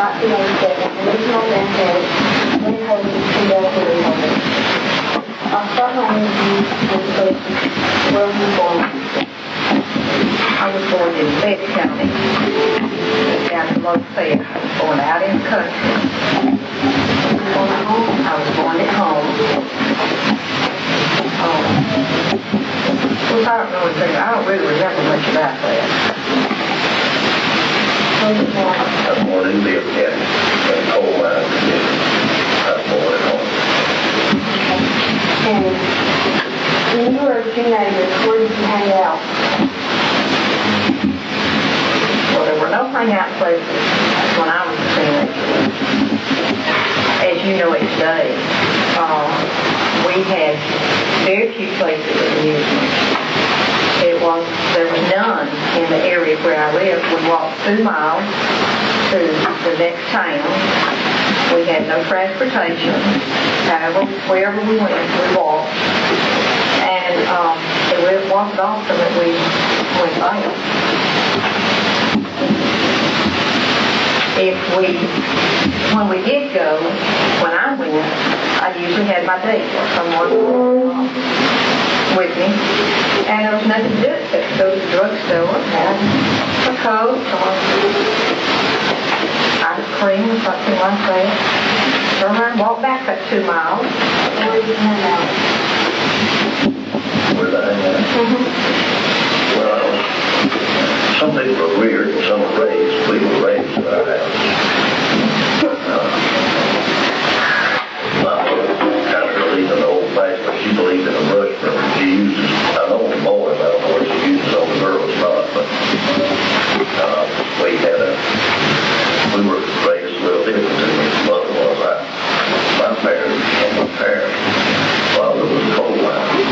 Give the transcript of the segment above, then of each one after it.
1987, original Granddaddy, then hosted 2003 holding. Our frontline interview was where we were born. I was born in Lake County, down in Lothair. I was born out in the country. I was born at home. Well, I don't know anything. I don't really remember much about that. I was born in Lake County, in a coal mine community. I was born at home. And when you were a teenager, where did you hang out? Well, there were no hangout places when I was a teenager. As you know, each day, we had very few places of amusement. There was none in the area where I lived. We walked 2 miles to the next town. We had no transportation. However, wherever we went, we walked. And it wasn't often that we went out. When we did go, when I went, I usually had my date or someone with me, and there was nothing to do except go to the drugstore, have a Coke or ice cream or something like that. Turn around and walk back that 2 miles. Where did you hang out? Where did I hang out? Well, some people were reared and some were raised. We were raised in our house. My mother kind of believed in the old fashioned, but she believed in a brush broom. She uses, I know the boys, I don't know what she uses on the girls not, but we were raised a little different than my mother was. My parents, father was a coal miner.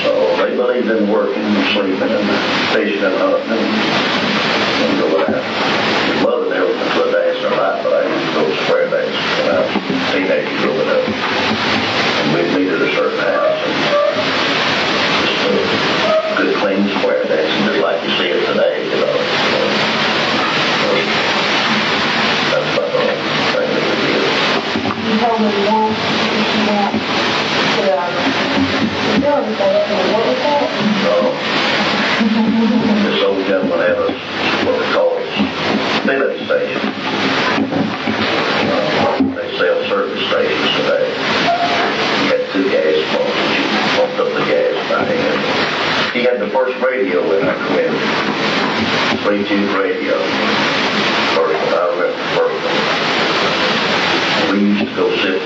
So they believed in working and sleeping and fishing and hunting and going out. His mother never went to a dance in her life, but I used to go to square dance when I was a teenager growing up. And we'd meet at a certain house and just a good, clean square dancing, just like you see it today, you know. That's about the only thing that we did. You told me once you went to the building station. What was that? This old gentleman had what we call a filling station. They sell service stations today. He had 2 gas pumps. You pumped up the gas by hand. He had the first radio in our community. 3-tube radio. First one, I remember the first one. We used to go sit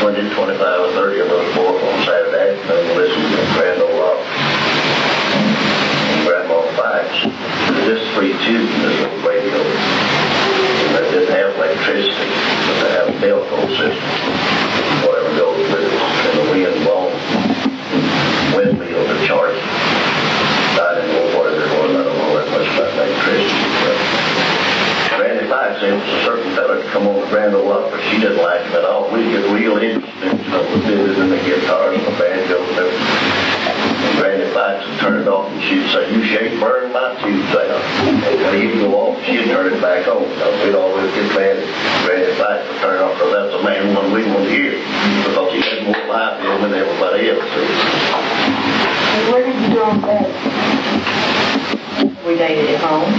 20, 25, or 30 of us boys on Saturday afternoon and listen to Grand Ole and Grandma Bikes. This 3-tube, this little radio, they didn't have electricity, but they had a telephone system, whatever goes with it, and the wind blown windmill to charge it. I didn't know whatever it was, I don't know that much about electricity. Granny Bikes, there was a certain fella to come on the Grand Ole Opry. She didn't like him at all. We'd get real interested in the fiddles and the guitars and the banjos and everything. And Granny Bikes would turn it off and she'd say, "You shake, burn my tubes out." And when he'd go off, she'd turn it back on. We'd always get mad at Granny Bikes to turn it off, because that's the main one we want to hear, because he had more life in him than everybody else did. And where did you go on bed? We dated at home.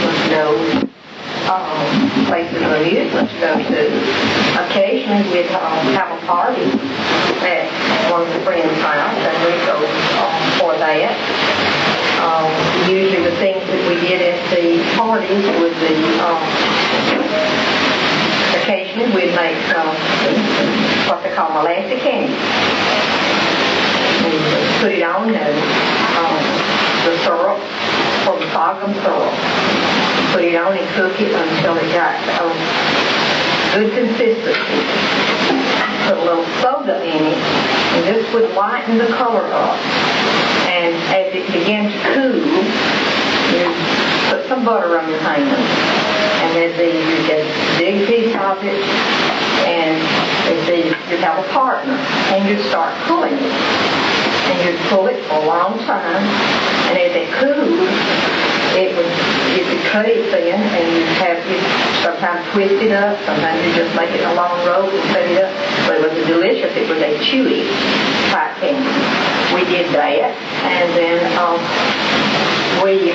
Let's go places of youth. Let's go to, occasionally we'd have a party at one of the friends' house, and we'd go for that. Usually the things that we did at the parties would be, occasionally we'd make what they call molasses candy. We put it on the syrup, from sorghum syrup. Put it on and cook it until it got good consistency. Put a little soda in it, and this would lighten the color up. And as it began to cool, you put some butter on your hand, and then you get a big piece of it, and you'd have a partner, and you'd start pulling it. And you'd pull it for a long time, and as it cooled, you could cut it thin, and you have it sometimes twist it up, sometimes you just make it a long rope and cut it up. But it was delicious. It was a chewy type candy. We did that, and then we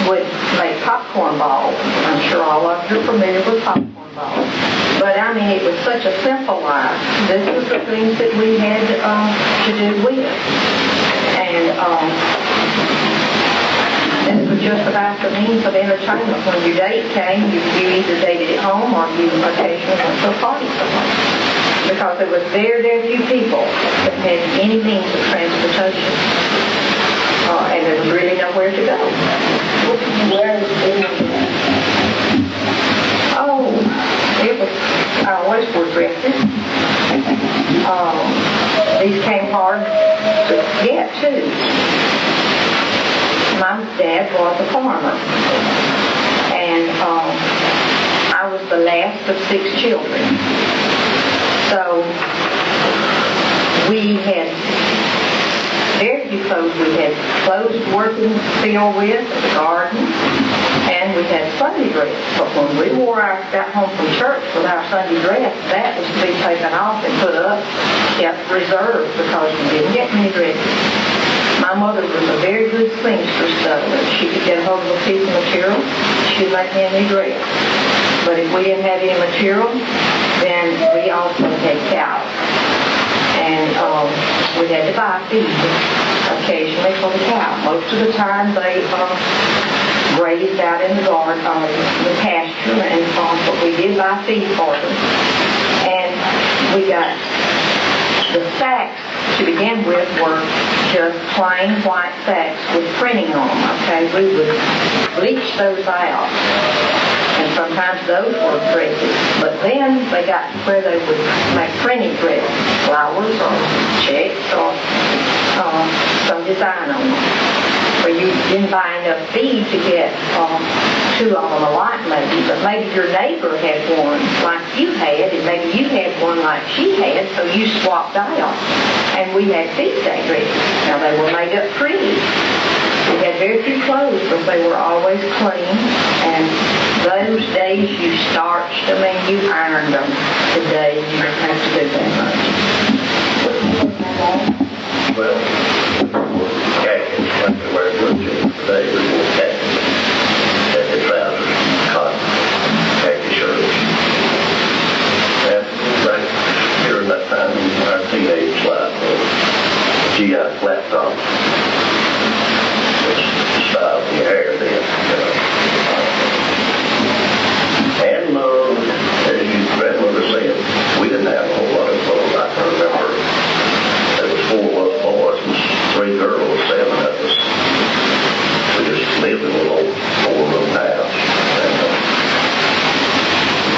would make popcorn balls. I'm sure all of you are familiar with popcorn balls. But I mean, it was such a simple life. This was the things that we had to do with. And this was just about the means of entertainment. When your date came, you either dated at home or you occasionally went to a party somewhere. Because there was very, very few people that had any means of transportation. And there was really nowhere to go. Where is it? Oh, it was, I always wore dresses. These came hard to get, too. My dad was a farmer. And I was the last of 6 children. So we had very few clothes. We had clothes to work in the field with, the garden, and we had Sunday dress. But when we got home from church with our Sunday dress, that was to be taken off and put up, kept reserved, because we didn't get many dresses. My mother was a very good seamstress, though. She could get a hold of a piece of material, she'd make me a new dress. But if we didn't have any material, then we also had cows. And we had to buy feed occasionally for the cow. Most of the time they grazed out in the garden, the pasture, and but we did buy feed for them. And we got the sacks to begin with were just plain white sacks with printing on them. Okay, we would bleach those out. And sometimes those were dresses. But then they got to where they would make printed dresses, flowers or checks or some design on them. Where you didn't buy enough feed to get 2 of them alike maybe, but maybe your neighbor had one like you had, and maybe you had one like she had, so you swapped out. And we had feed day dresses. Now they were made up pretty. We had very few clothes, but they were always clean. And those days you starched them and you ironed them. Today you don't have to do that much. Well, khakis, like they wear blue jeans today, we wore khakis. Khaki trousers, cotton, khaki shirts. And right during that time, our teenage life, GI flat top, which styled the hair then, And as your grandmother said, we didn't have a whole lot of clothes. I can remember there was 4 of us boys and 3 girls, 7 of us. We just lived in a little 4-room house. And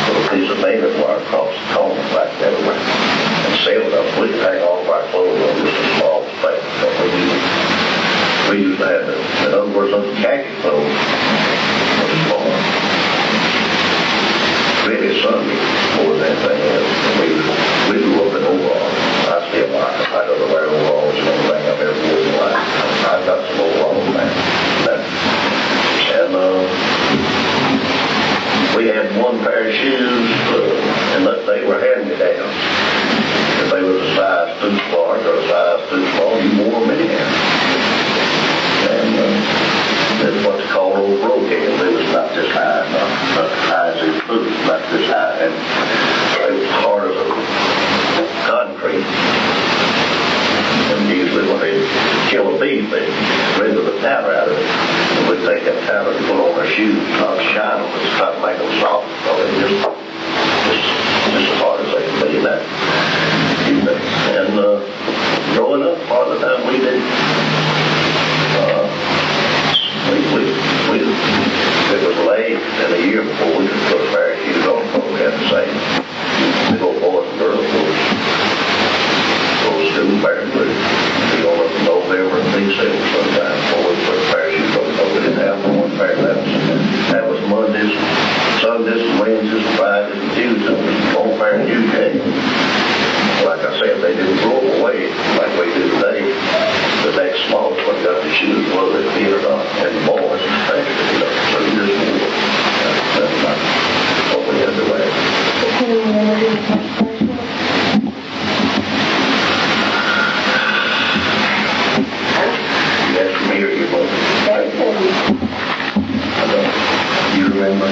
put a piece of painted wire across the corner like that and sealed up. We could hang all of our clothes on just a small space. But we used to have it. In other words, those khaki clothes were small. Really Sunday more than anything else. We grew up in overalls. I still like them. I go to wear overalls and everything I've ever worn in life. I've got some overalls now. And we had 1 pair of shoes, and they were hand-me-downs. If they was a size too large or a size too small, you wore them anyhow. And that's what's called old broadhead. It was not this high, not high as his boots, not this high. And it was hard as a concrete. And usually when they kill a beef, they render the powder out of it. And we'd take that powder and put on our shoes, not shine them, just try to make them soft. So they just as hard as they could be in that. And growing up, part of the time we did. It was late in the year before we could put a pair of shoes on, but we had the same. We go boys and girls go to school barefoot. We go up in November and December sometimes before we put a pair of shoes on, but we didn't have one pair. That was Mondays, Sundays, and Wednesdays. You ask me or you won't? You remember?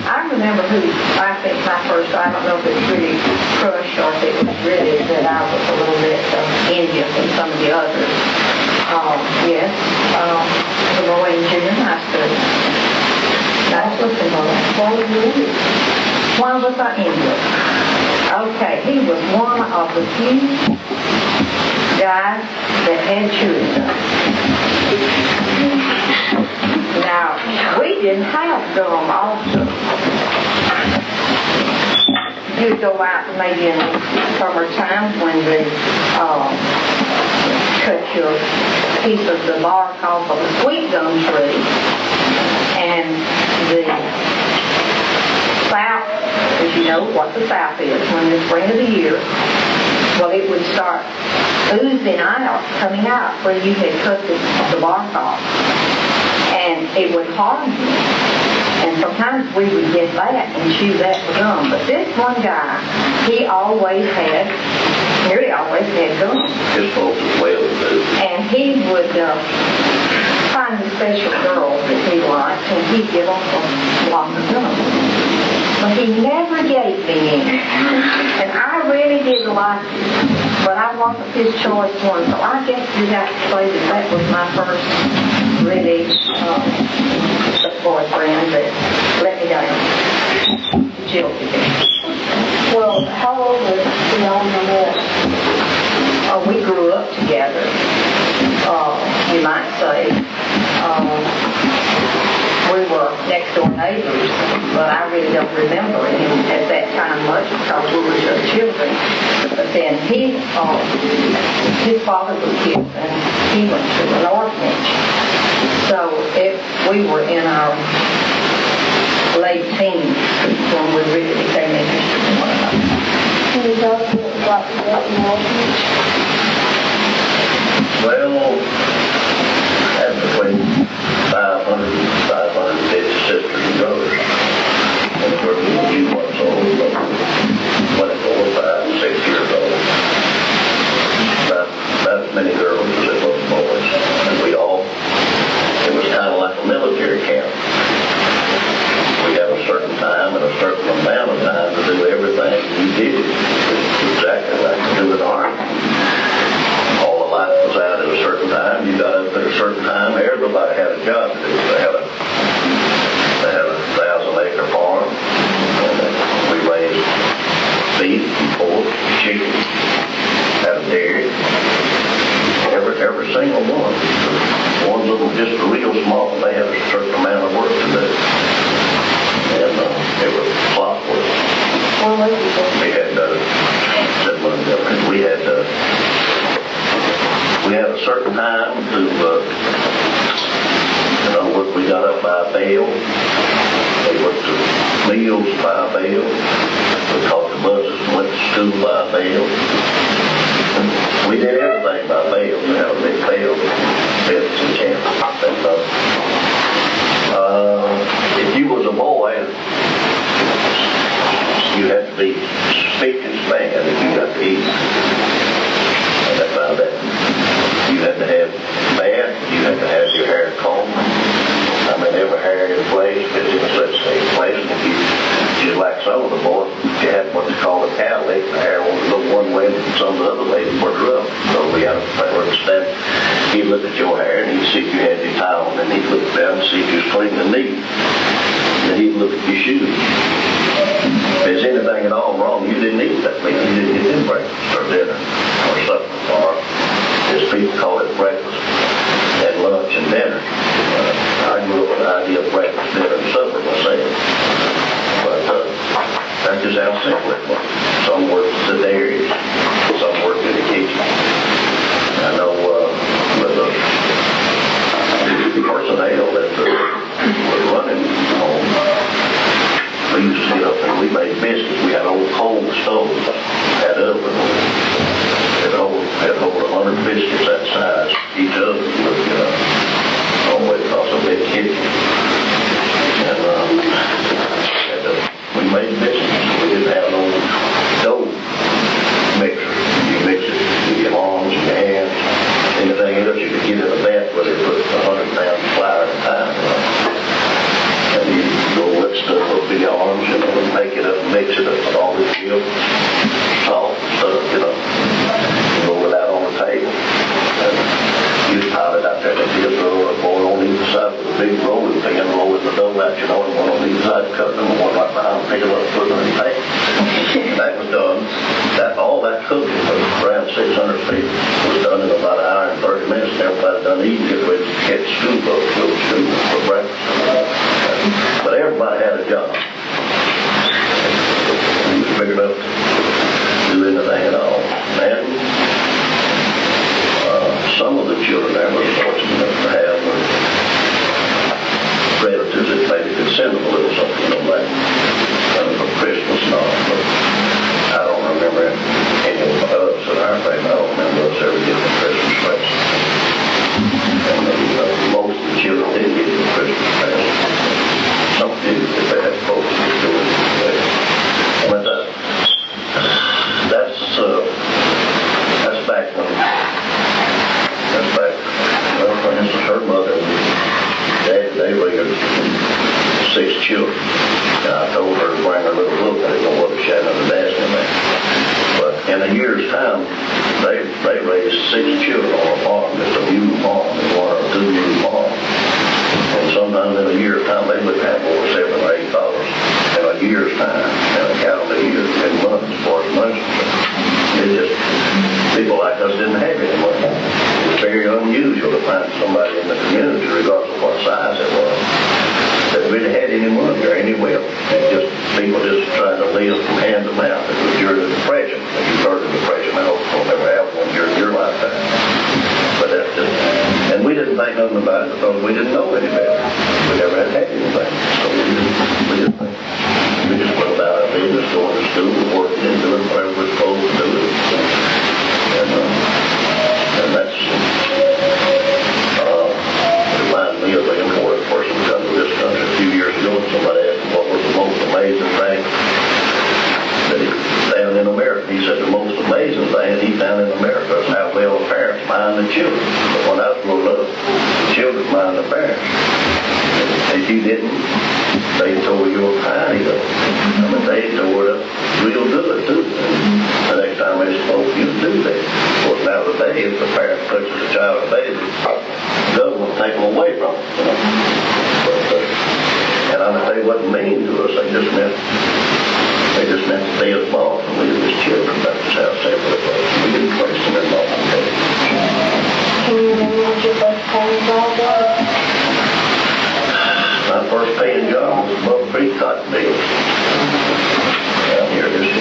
I remember who, I think my first, I don't know if it was really Crush or if it was really that I was a little bit envious of some of the others. Yes, the boy in junior high school. Nice looking boy. Why was I envious? Okay, he was one of the few guys that had children. Now, we didn't have gum also. You'd go out maybe in summer times when they cut your piece of the bark off of a sweet gum tree, and the sap, as you know what the sap is, when the spring of the year, well, it would start oozing out, coming out where you had cut the bark off. And it would harden you. And sometimes we would get that and chew that for gum. But this one guy, he nearly always had gum. His folks as well, too. And he would find the special girls that he liked, and he'd give them a block of gum. But he never gave me any. And I really did like it. But I wasn't his choice one. So I guess you'd have to say that was my first really boyfriend that let me down. Jilted me. Well, how old was y'all when you met? We grew up together, you might say. We were next door neighbors, but I really don't remember him at that time much because we were just children. But then his father was killed and he went to an orphanage. So we were in our late teens when we really became interested in one another. Can you tell us about the death in the orphanage? Well, had between 550 sisters and brothers. And of course, we were a few months old, but 24, 5, 6 years old. About as many girls as it was boys. And it was kind of like a military camp. We had a certain time and a certain amount of time to do everything you did. Exactly like you do in the Army. All the light was out at a certain time. You got up at a certain time. Everybody had a job to do. They had a 1,000-acre farm. And we raised beef and pork, chicken, had a dairy. Every single one. The ones that were just real small, they had a certain amount of work to do. And it was clockwork. What was it? We had a certain time to, we got up by a bell. They went to meals by a bell. We caught the buses and went to school by a bell. We did everything by bell. We had a big bell, fifths and tenths. If you was a boy, you had to be spick and span if you got to eat. And I found that you had to have bath, you had to have your hair combed. I mean, every hair in place, fits in its place. And if you, just like some of the boys, you had what they call a cowlick. The hair would look one way and some of the other ways were rough. So we had to stand. He'd look at your hair and he'd see if you had your tie on, and he'd look down and see if you was clean and neat. And he'd look at your shoes. If there's anything at all wrong, you didn't eat that meal. You didn't get them breakfast or dinner or supper, or as people call it, breakfast and lunch and dinner. I grew up with the idea of breakfast, dinner, and supper myself. But that's just how simple it was. Some worked at the dairy, some worked in the kitchen. I know with the personnel that was running home, we used to get up and we made biscuits. We had old coal stoves, had oven. Had over 100 biscuits that size. Each oven would always cost a big kitchen. And we made biscuits. We didn't have no 600 feet. It was done in about an hour and 30 minutes, and everybody done eating it with catch school books, go to school for breakfast. But everybody had a job. We was big enough to do anything at all. And some of the children there were fortunate enough to have relatives that maybe could send them a little something, you know, like for Christmas and all. But I don't remember any of us in our family. I don't remember us ever getting a Christmas present. And most of the children didn't get a Christmas present. Some did if they had folks to do it. But that's back when. That's back. Well, for instance, her mother and dad, they raised 6 children. And I told her to bring her little book. I didn't know what she had on the desk in there. But in a year's time, they raised 6 children on a farm, just a mule farm, 1 or 2 mule farm. And sometimes in a year's time, they would have over $7 or $8 in a year's time, in a calendar year, in months, as far as money. It's just people like us didn't have any money. It was very unusual to find somebody in the community, regardless of what size it was, that really had any money or any wealth. People just trying to live from hand to mouth. It was during the Depression. If you've heard of the Depression, I hope you'll never have one during your lifetime. But that's just, and we didn't think nothing about it because we didn't know any better. We never had anything. So we didn't think. We just went about our business, going to school, working and doing whatever we're supposed to do. And that's reminds me of the important person who come to this country a few years ago, and somebody asked him what was the most amazing thing that he found in America. He said the most amazing thing he found in America is how well the parents mind the children. But when I was growing up, the children mind the parents. If you didn't, they tore you a tiny though. I mean, they tore it up real good too. And the next time they spoke, you do that. Of course, nowadays, if the parent touches a child or baby, the government will take them away from them. You know? And I mean, they wasn't mean to us. They just meant to stay us off and we were just children. That's just how simple it was. We didn't place them in law. Can you remember what your first paying job was? My first paying job was above Creek cotton mills. Down here, just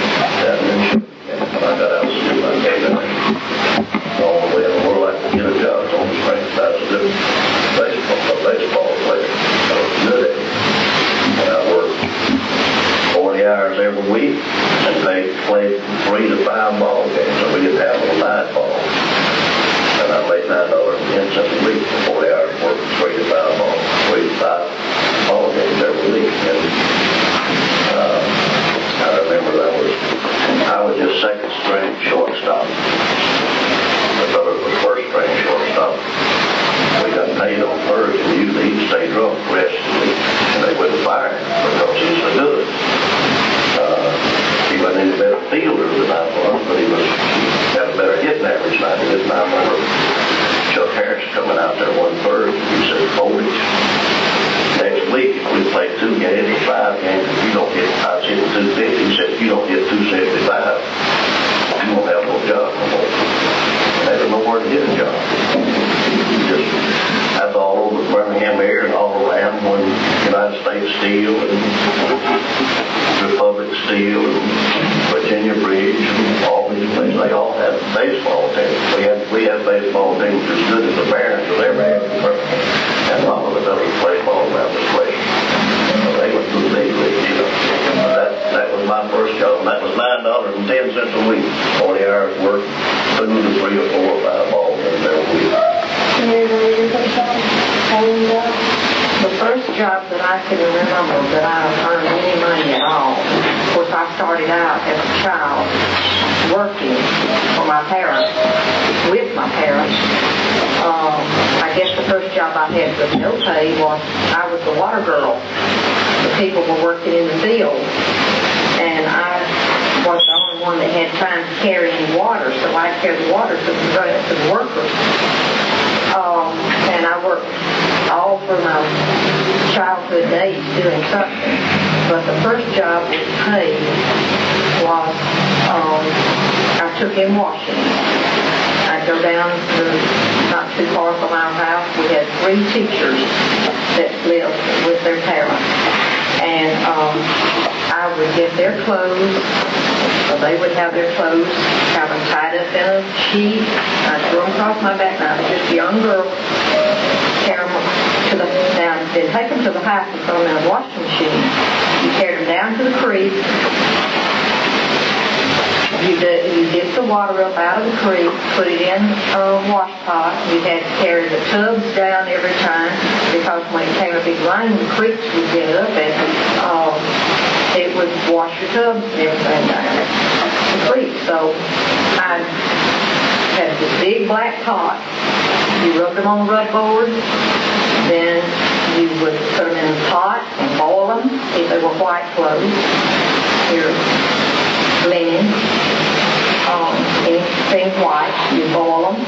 down in when I got out of school, I came in all the way in the world I could get a job. It's on the strength that I was a good baseball player. I was good at it. And I worked 40 hours every week and they played 3 to 5 ball games. So we didn't have a night ball. And I made $9.10 a week for 40 hours work, 3 to 5 ball, 3 to 5 ball games every week. And I remember I was just second string shortstop. My brother was first string shortstop. We got paid on Thursday. Usually he'd stay drunk the rest of the week, and they wouldn't fire him because he was so good. He wasn't any better fielder than I was, but he had a better hitting average than I did. And I remember Chuck Harris coming out there one Thursday. He said, "Voltage, next week if we play 2 games or 5 games, if you don't hit, I was hitting 250. He said, if you don't hit 275, you won't have no job no more." And they didn't know where to get a job. That's all over Birmingham area and all around when United States Steel and Republic Steel and Virginia Bridge and all these places, they all had baseball teams. We had baseball teams as good as the Barons was ever had in Birmingham. And a lot of the others played ball around this place. So they went to the big league, you know. That was my first job, and that was $9.10 a week. 40 hours work, 2 to 3 or 4 or 5 ball games every week. Can you remember your first job? Paying job? The first job that I can remember that I earned any money at all was I started out as a child working for my parents, with my parents. I guess the first job I had with no pay was I was the water girl. The people were working in the field, and I was the only one that had time to carry any water, so I carried the water to the workers. And I worked all through my childhood days doing something. But the first job that paid was I took in washing. down not too far from our house, we had 3 teachers that lived with their parents. And I would get their clothes, or they would have their clothes, have them tied up in a sheet. I'd throw them across my back. Now, this young girl, carry them to the down, then take them to the house and throw them in a washing machine. You carried them down to the creek. You dip the water up out of the creek, put it in a wash pot. You had to carry the tubs down every time because when it came a big rain, the creeks would get up and it would wash your tubs and everything down the creek. So I had this big black pot. You rubbed them on the rub board. Then you would put them in the pot and boil them if they were white clothes. Your linen, anything white, you boil them,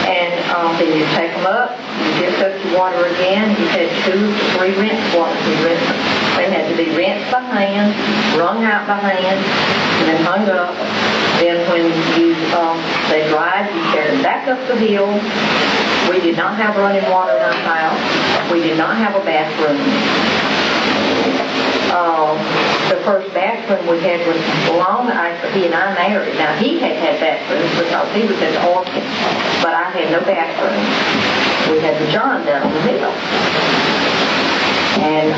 and then you take them up, you dip up the water again. You had 2 to 3 rinse waters. They had to be rinsed by hand, wrung out by hand, and then hung up. Then when they dried, you carried them back up the hill. We did not have running water in our house. We did not have a bathroom. The first bathroom we had was long after he and I married. Now, he had bathrooms because he was an orphan, but I had no bathroom. We had the John down on the hill. And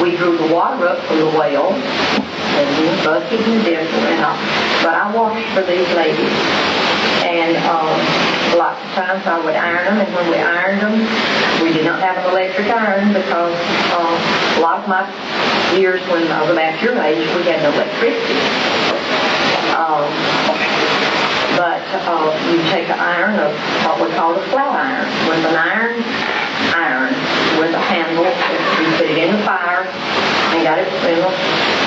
we drew the water up from the well, and we bucketed and dipped and all. But I washed for these ladies. And lots of times I would iron them, and when we ironed them, we did not have an electric iron because a lot of my years when I was about your age, we had no electricity. But you take an iron of what we call a flat iron. With an iron with a handle, you put it in the fire and got it in a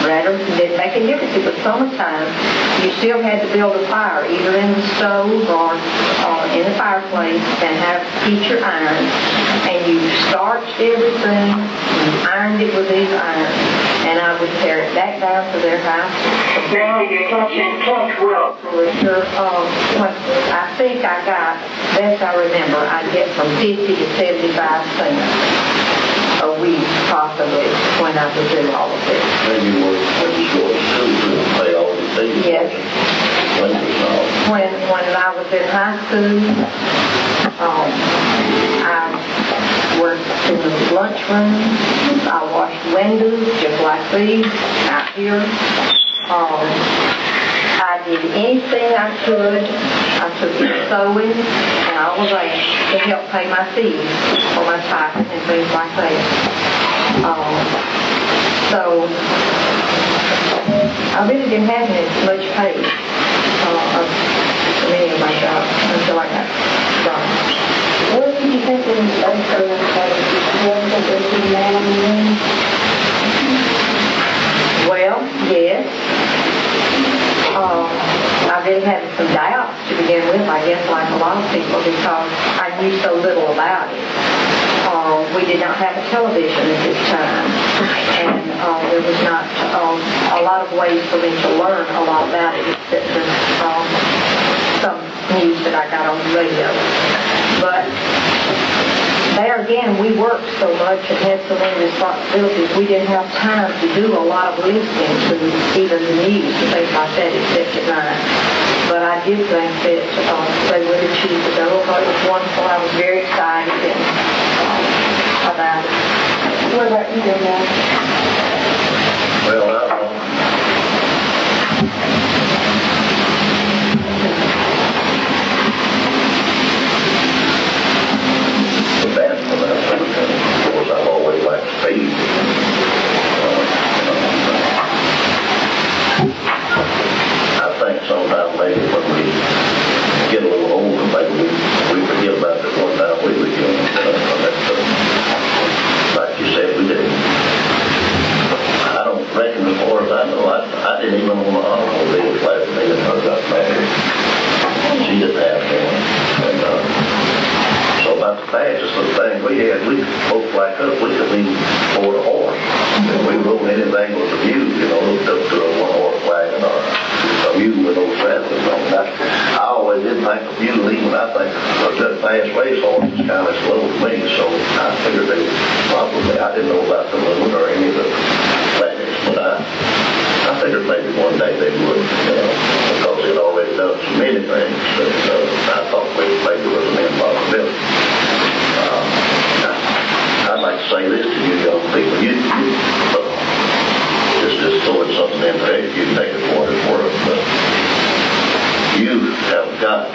rather, didn't make a difference. It was summertime. You still had to build a fire, either in the stove or in the fireplace, and heat your iron. And you starched everything, you ironed it with these irons, and I would carry it back down to their house. Now you're talking well. I think I got, best I remember, I'd get from 50 to 75 cents a week, possibly, when I would do all of this. Then you worked when you go to school to pay all the fees. Yes. When I was in high school, I worked in the lunchroom. I washed windows just like these out here. I did anything I could. I took in sewing and all of that to help pay my fees for my typing and things like that. So I really didn't have much pay for many of my jobs until I got started. What did you think when you started serving Well, yes. I really had some doubts to begin with, I guess, like a lot of people, because I knew so little about it. We did not have a television at this time, and there was not a lot of ways for me to learn a lot about it, except for some news that I got on the radio. But there again, we worked so much and had so many responsibilities, we didn't have time to do a lot of listening to even the news and things like that, except at night. But I did think that they would achieve the goal. I thought it was wonderful. I was very excited about it. What about you, Grandaddy? Well, the band for that, of course, I've always liked speed. I think sometimes maybe when we get a little older, maybe we forget about the one time we were young. Like you said, we didn't. I don't reckon, as far as I know, I didn't even own an automobile class when I got married. She didn't have one. And so about the fastest little thing we had, folks like us, we couldn't even afford a horse. And we rode anything with a mule, hooked up to a one-horse wagon or a mule with those saddles on. I always did think a mule, even maybe one day they would, because they'd already done so many things that I thought maybe was an impossibility. I'd like to say this to you young people. Just throwing something in there, you can take it for what it's worth, but you have got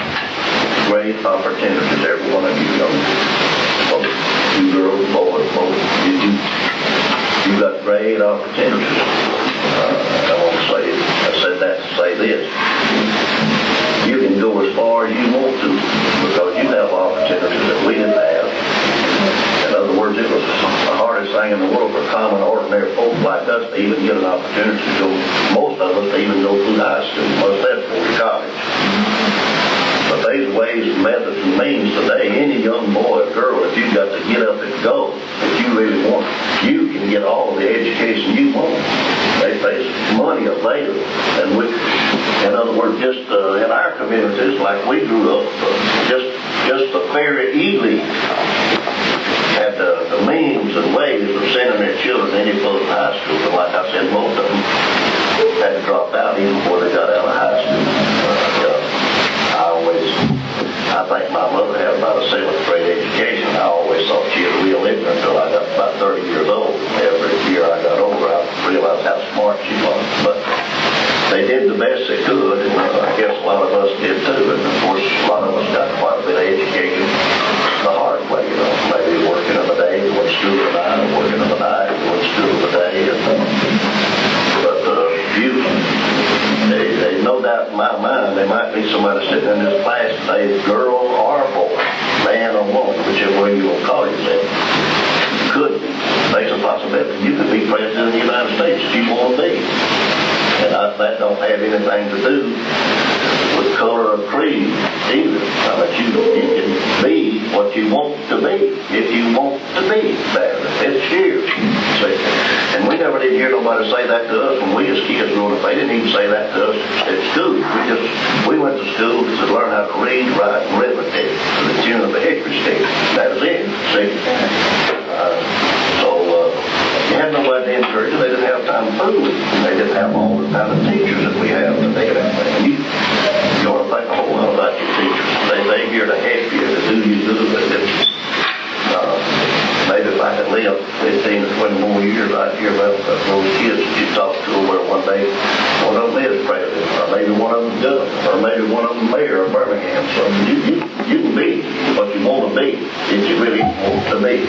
great opportunities, every one of you young folks, you girls, boys, both. You've got great opportunities. I want to say, I said that to say this. You can go as far as you want to, because you have opportunities that we didn't have. In other words, it was the hardest thing in the world for common, ordinary folk like us to even get an opportunity to go, most of us to even go through high school, much less go to college. But there's ways, methods, and means today. Any young boy or girl, if you've got to get up and go, if you really want, you can get all the education you want. There's money available. And in other words, just in our communities, like we grew up, just the very elite had the means and ways of sending their children to any public high school. But like I said, most of them had to drop out even before they got out of high school. I think my mother had about a 7th grade education. I always thought she was real ignorant until I got about 30 years old. Every year I got older, I realized how smart she was. But they did the best they could, and I guess a lot of us did too. And of course, a lot of us got quite a bit of education the hard way, maybe working in the day, going to school at night, or working in the night, going to school in the day. But there's no doubt in my mind there might be somebody sitting in this class today, girl or boy, man or woman, whichever way you want to call yourself, could be. There's a possibility. You could be president of the United States if you want to be. And that don't have anything to do with color or creed either. You can be what you want to be if you want to be better. It's here. See? And we never did hear nobody say that to us when we as kids growing up. They didn't even say that to us at school. We went to school to learn how to read, write, and arithmetic to the tune of a hickory stick. That was it. See? You had nobody to encourage you. They didn't have time to fool with you. They didn't have all the kind of teachers that we have today. And you ought to think a whole lot about your teachers. They're here to help you, to do you good. Maybe if I could live 15 or 20 more years, I'd hear about those kids that you talked to where one day one of them is president, or maybe one of them governor, or maybe one of them mayor of Birmingham. So you can be what you want to be if you really want to be.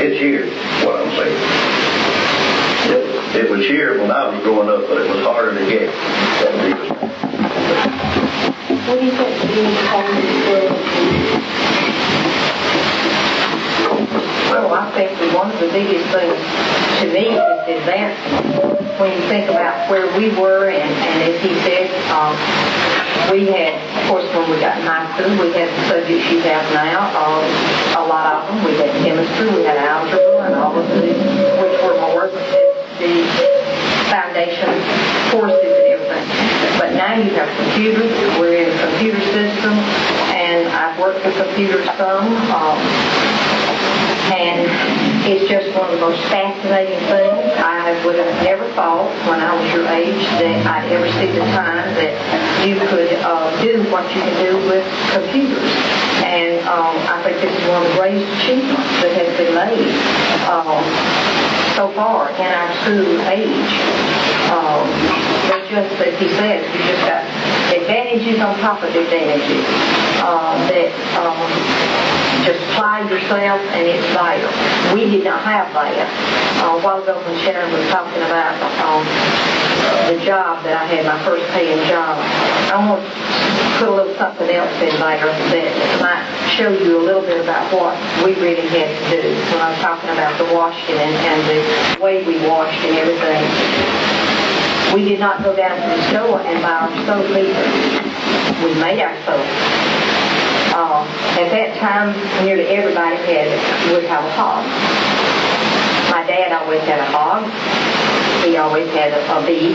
It's here, what I'm saying. It was here when I was growing up, but it was harder to get. What do you think being home Well, I think that one of the biggest things to me is advancement. When you think about where we were, and as he said, we had, of course, when we got in high school, we had the subjects you have now. A lot of them. We had chemistry, we had algebra, and all of these, which were more the foundation courses and everything. But now you have computers. We're in a computer system, and I've worked with computers some. And it's just one of the most fascinating things. I would have never thought when I was your age that I'd ever see the time that you could do what you can do with computers. And I think this is one of the greatest achievements that has been made so far in our school age. But just as he said, you just got advantages on top of advantages just apply yourself and it's there. We did not have that. A while ago when Sharon was talking about the job that I had, my first paying job, I want to put a little something else in there that might show you a little bit about what we really had to do. When I was talking about the washing and the way we washed and everything, we did not go down to the store and buy our soap either. We made our soap. At that time, nearly everybody would have a hog. My dad always had a hog. He always had a beef.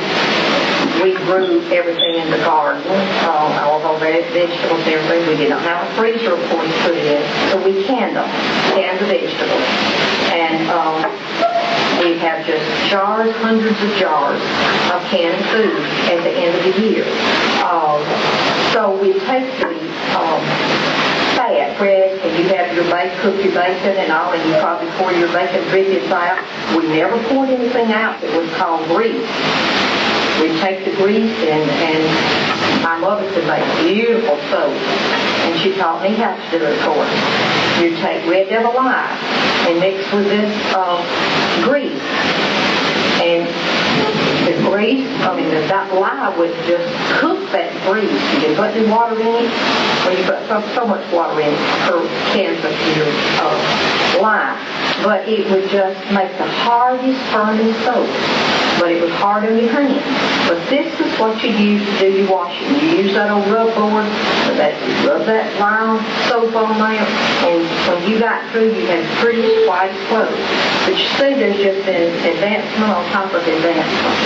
We grew everything in the garden, all of our vegetables and everything. We did not have a freezer, of course, to put it in, so we canned the vegetables. And We'd have just jars, hundreds of jars of canned food at the end of the year. So we'd take the fat bread, and you have cook your bacon and all, and you probably pour your bacon biscuits out. We never poured anything out that was called grease. We'd take the grease, and my mother could make beautiful soap, and she taught me how to do it, of course. You'd take Red Devil lye and mix with this grease. And the grease, that lye would just cook that grease. You didn't put any water in it, or you put so much water in it per cans of your lye. But it would just make the hardest firming soap. But it was hard on your hands. But this is what you use to do your washing. You use that old rub board, rub that lime soap on there, and when you got through, you had pretty white clothes. But you see, there's just been advancement on top of advancement.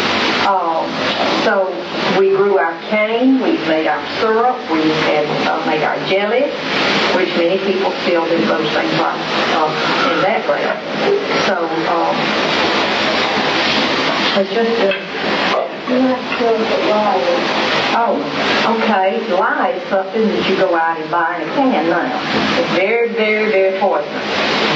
So we grew our cane, we made our syrup, we had made our jelly, which many people still do those things like in that way. So it's just okay. Lye is something that you go out and buy in a can now. It's very, very, very poisonous.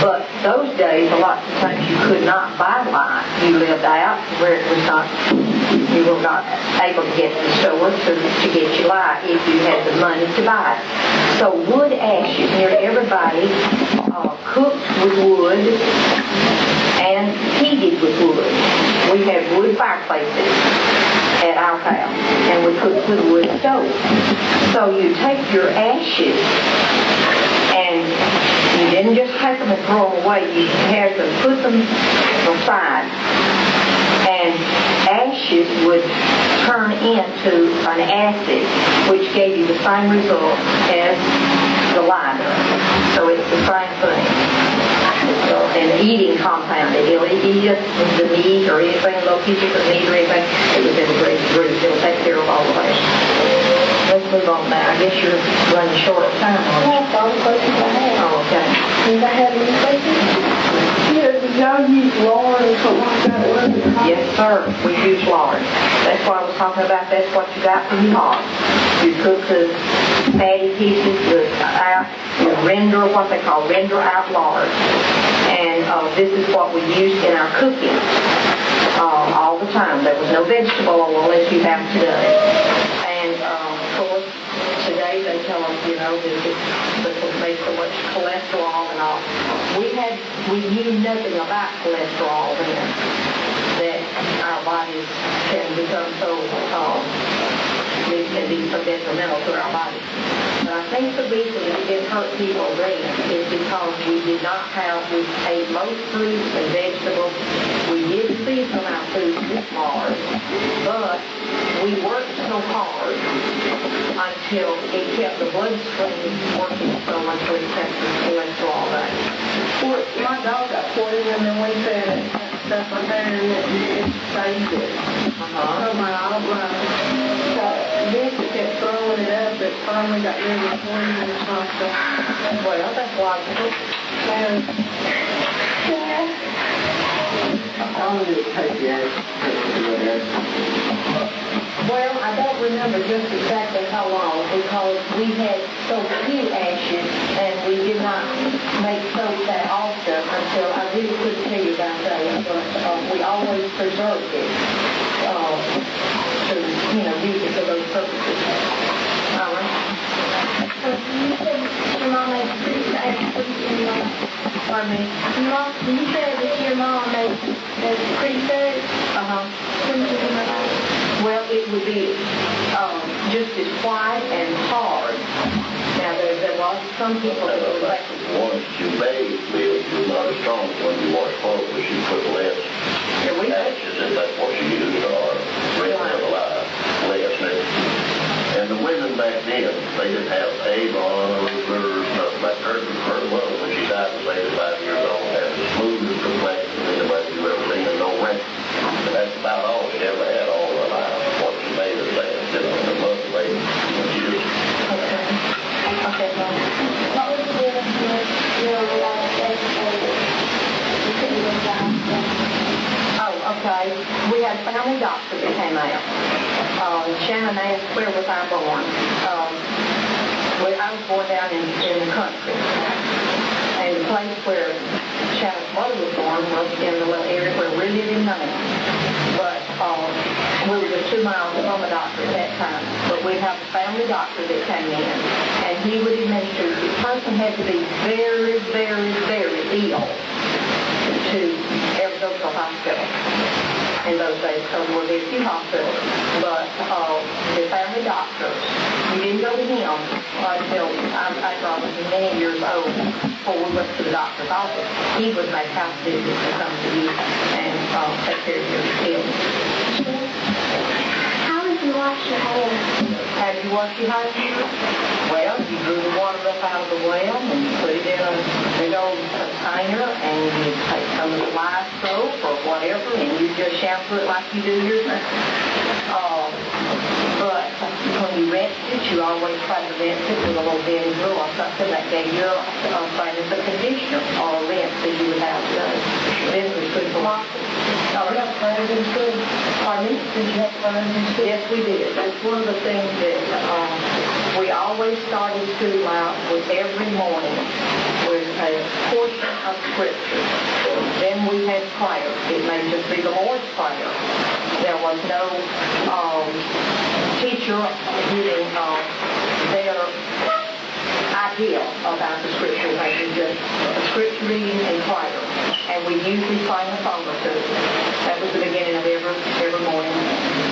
But those days, a lot of times you could not buy lye. You lived out where it was not, you were not able to get to the store to get your lye if you had the money to buy it. So wood ashes, nearly everybody cooked with wood and heated with wood. We had wood fireplaces at our house, and we cooked with a wood stove. So you take your ashes, and you didn't just take them and throw them away. You had to put them aside, and ashes would turn into an acid, which gave you the same result as the lye does. So it's the same thing. An eating compound. It'll eat the meat or anything, low pieces of meat or anything. It was in the grease. It'll take care of all of that. Let's move on now. I guess you're running short of time. That's all the questions I have. Oh, okay. Did I have any questions? Yeah, did y'all use lard or something like that? Yes, sir. We use lard. That's what I was talking about. That's what you got for your hog. You cook the fatty pieces out. You render what they call render out lard. And this is what we used in our cooking all the time. There was no vegetable oil as you have today. And, of course, today they tell us, that it makes so much cholesterol and all. We knew nothing about cholesterol then, that our bodies can become so, it can be so detrimental to our bodies. But I think the reason it didn't hurt people then is because we ate most fruits and vegetables. We did season our food with lard, but we worked so hard until it kept the bloodstream working so much that it kept the cholesterol down. Well, my dog got poisoned, and then we fed it stuff like that, and it saved it. So my Vincent kept throwing it up, but finally got rid of the poison or something. Well, that's logical. And How long did it take you to do that? Well, I don't remember just exactly how long because we had so few ashes and we did not make soap that often until I really couldn't tell you about that, but we always preserved it to use it for those purposes. All right. You said your mom made pretty fast food. Pardon me? You said that your mom made pretty food. When did you make that? Well, it would be just as white and hard. Now, there was some people that would like to... Once you made milk, you're not as strong as when you wash clothes, but you put less ashes, and that's what you used, or red or less. And the women back then, they didn't have Avon or nothing like her. Her mother, when she died, was 85 years old, had the smoothest complexion anybody you ever seen, and no wrinkles. And that's about all she ever had all her life. What she made her say, sitting on her mother made years. Okay, well, What was the difference with your life educated? You couldn't go down. that. Shannon asked, where was I born? I was born down in the country. And the place where Shannon's mother was born was in the little area where we're living now. But we were just 2 miles from a doctor at that time. But we'd have a family doctor that came in, and he would administer. The person had to be very, very, very ill to ever go to a hospital. In those days, there were very few hospitals. But the family doctor, we didn't go to him until after I was many years old before we went to the doctor's office. He would make house visits to come to you and take care of your illness. How did you wash your hair? How did you wash your hair? Well, you drew the water up out of the well and you put it in a big old container and you take some of the live soap or whatever and you just shampoo it like you do yours. But when you rinsed it, you always try to rinse it with a little vinegar or something that gave you a conditioner or a rinse that you would have done. Vinegar is good for washing. Did you have clothes in school? Pardon me? Did you have clothes in school? Yes, we did. That's one of the things that we always started school out with every morning with a portion of Scripture. Then we had prayer. It may just be the Lord's Prayer. There was no teacher giving their idea about the Scripture. It was just Scripture reading and prayer. And we usually sang a song or two. That was the beginning of every morning.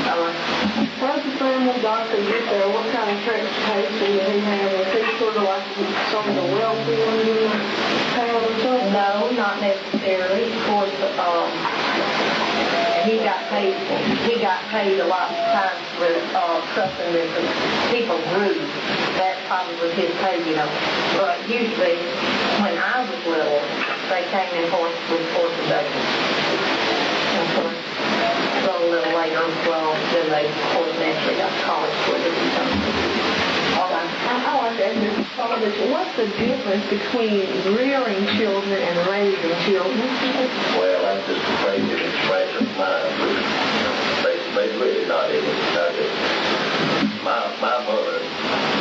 How did the family doctor get there? What kind of transportation did he have? Was he sort of like some of the wealthy ones in the town or something? No, not necessarily. Of course, he got paid a lot of times with something that the people grew. That probably was his pay, you know. But usually, when I was little, they came in with horse a day. Of course, a little later, well, then they, of course, naturally got to college with it or something. I like to ask you, what's the difference between rearing children and raising children? Well, that's just a crazy expression of mine. They really not even study. My mother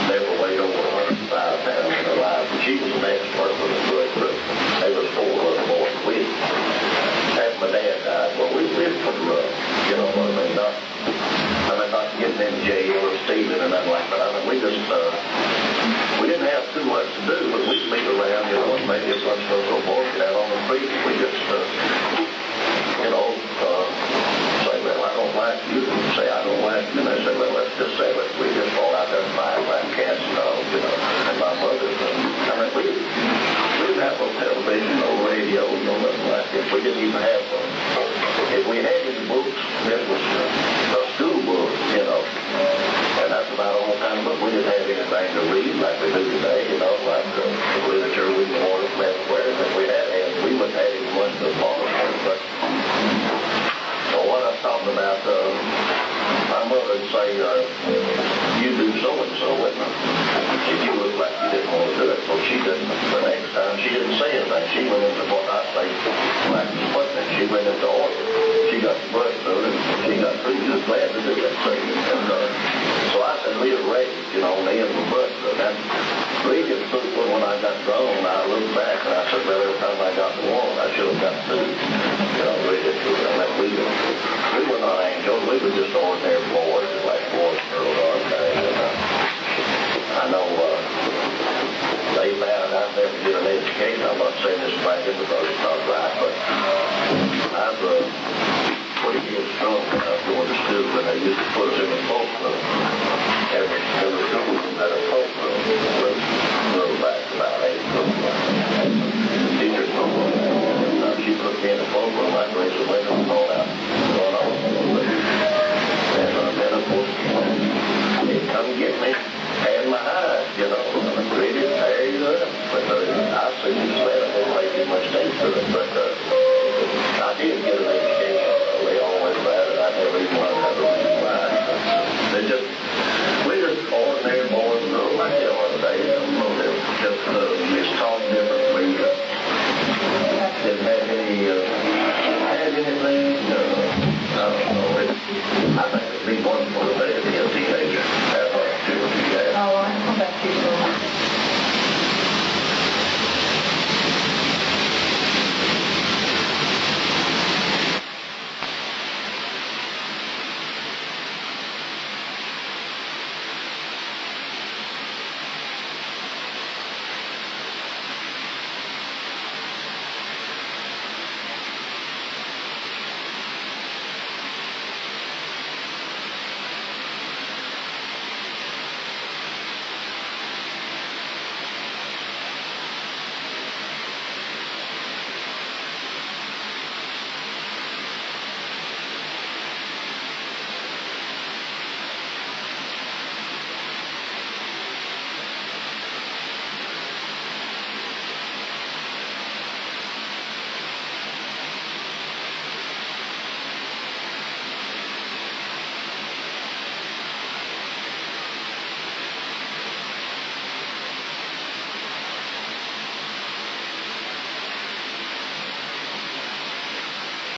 never weighed over 105 pounds in her life, and she was an expert with a good group. They was 4 little boys. After my dad died, well, we lived pretty rough. You know what I mean? Not getting in jail or stealing or nothing like that. I mean, we just, we didn't have too much to do, but we'd meet around, you know, and maybe a bunch of those little boys get out on the street. We just, you know, say, well, I don't like you. And say, I don't like you. And they say, well, let's just say it. We just fall out there and fight like cats and dogs, you know. And my mother, I mean, we didn't have no television, no radio, no nothing like this. We didn't even have one. If we had any books, it was a school book, you know. And that's about all kind of book. We didn't have anything to read like we do today, you know, like the literature we wanted everywhere. And if we had, we wouldn't have even much to follow. But what I'm talking about, my mother would say, you do so-and-so with me. You look like you didn't want to do it. So she didn't. The next time, she didn't say anything. She went into what I say, like Sputnik. She went into order. She got the brush through it, and she got through. She was glad to do that thing. And so I said, we were raised, you know, on the end of the brush through. And reading through when I got grown, I looked back and I said, well, every time I got one, I should have got 2. You know, reading through it. Like we were not angels. We were just ordinary boys, like boys and girls are today. I know they found I never get an education. I'm not saying this bragging because it's not right, but I was 20 years strong when I was going to school, and they used to put us in the floor